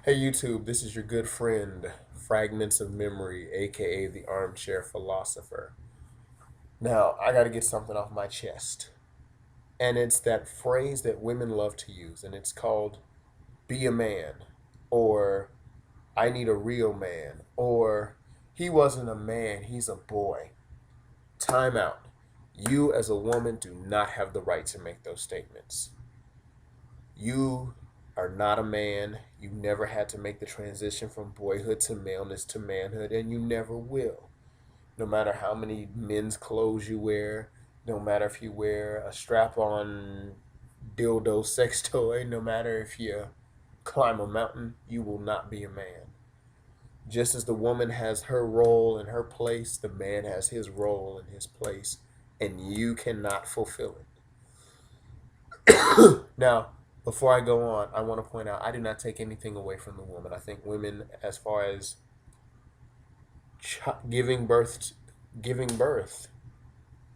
Hey YouTube, this is your good friend, Fragments of Memory, aka the Armchair Philosopher. Now, I gotta get something off my chest. And it's that phrase that women love to use, and it's called be a man, or I need a real man, or he wasn't a man, he's a boy. Time out. You, as a woman, do not have the right to make those statements. You are not a man. You never had to make the transition from boyhood to maleness to manhood, and you never will. No matter how many men's clothes you wear, no matter if you wear a strap on dildo sex toy, no matter if you climb a mountain, you will not be a man. Just as the woman has her role and her place, the man has his role and his place, and you cannot fulfill it. Now, before I go on, I want to point out I do not take anything away from the woman. I think women, as far as ch- giving birth, giving birth,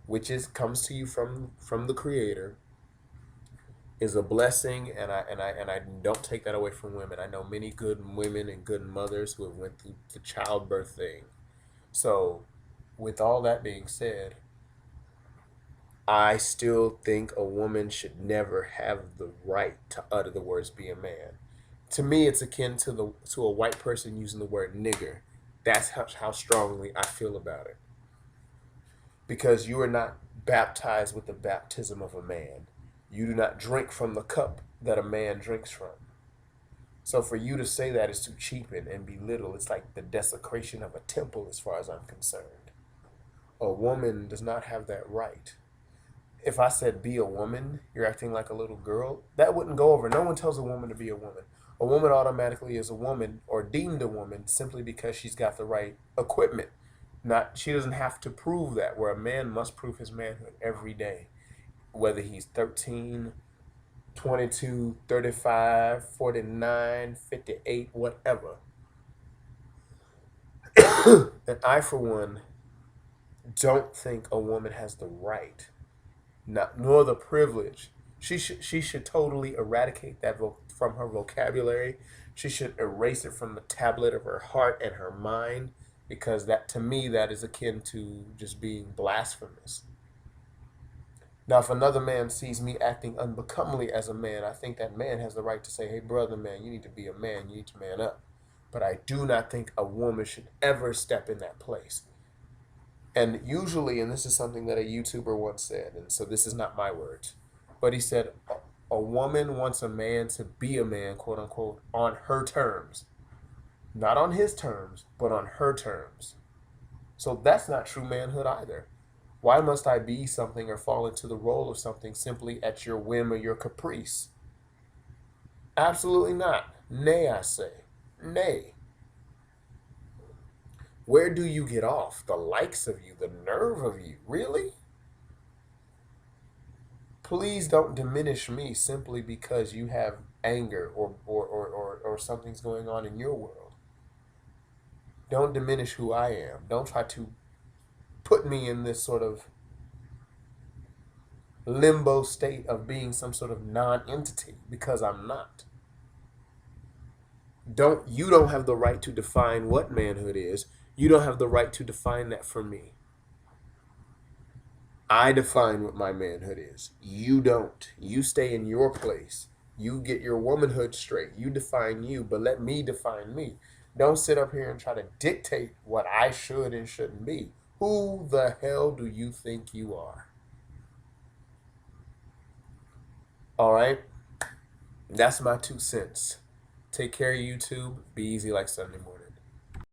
which is comes to you from the Creator, is a blessing, and I don't take that away from women. I know many good women and good mothers who have went through the childbirth thing. So, with all that being said, I still think a woman should never have the right to utter the words "be a man." To me, it's akin to a white person using the word "nigger." That's how strongly I feel about it. Because you are not baptized with the baptism of a man. You do not drink from the cup that a man drinks from. So for you to say that is to cheapen and belittle. It's like the desecration of a temple, as far as I'm concerned. A woman does not have that right. If I said be a woman, you're acting like a little girl, that wouldn't go over. No one tells a woman to be a woman. A woman automatically is a woman or deemed a woman simply because she's got the right equipment. Not she doesn't have to prove that, where a man must prove his manhood every day, whether he's 13, 22, 35, 49, 58, whatever. And I, for one, don't think a woman has the right, not nor the privilege. She should totally eradicate that from her vocabulary. She should erase it from the tablet of her heart and her mind, because that, to me, that is akin to just being blasphemous. Now, if another man sees me acting unbecomingly as a man, I think that man has the right to say, "Hey, brother, man, you need to be a man. You need to man up." But I do not think a woman should ever step in that place. And usually, and this is something that a YouTuber once said, and so this is not my words, but he said, a woman wants a man to be a man, quote unquote, on her terms. Not on his terms, but on her terms. So that's not true manhood either. Why must I be something or fall into the role of something simply at your whim or your caprice? Absolutely not. Nay, I say. Nay. Where do you get off? The likes of you, the nerve of you. Really? Please don't diminish me simply because you have anger or something's going on in your world. Don't diminish who I am. Don't try to put me in this sort of limbo state of being some sort of non-entity, because I'm not. You don't have the right to define what manhood is. You don't have the right to define that for me. I define what my manhood is. You don't. You stay in your place. You get your womanhood straight. You define you, but let me define me. Don't sit up here and try to dictate what I should and shouldn't be. Who the hell do you think you are? All right? That's my 2 cents. Take care, YouTube. Be easy like Sunday morning.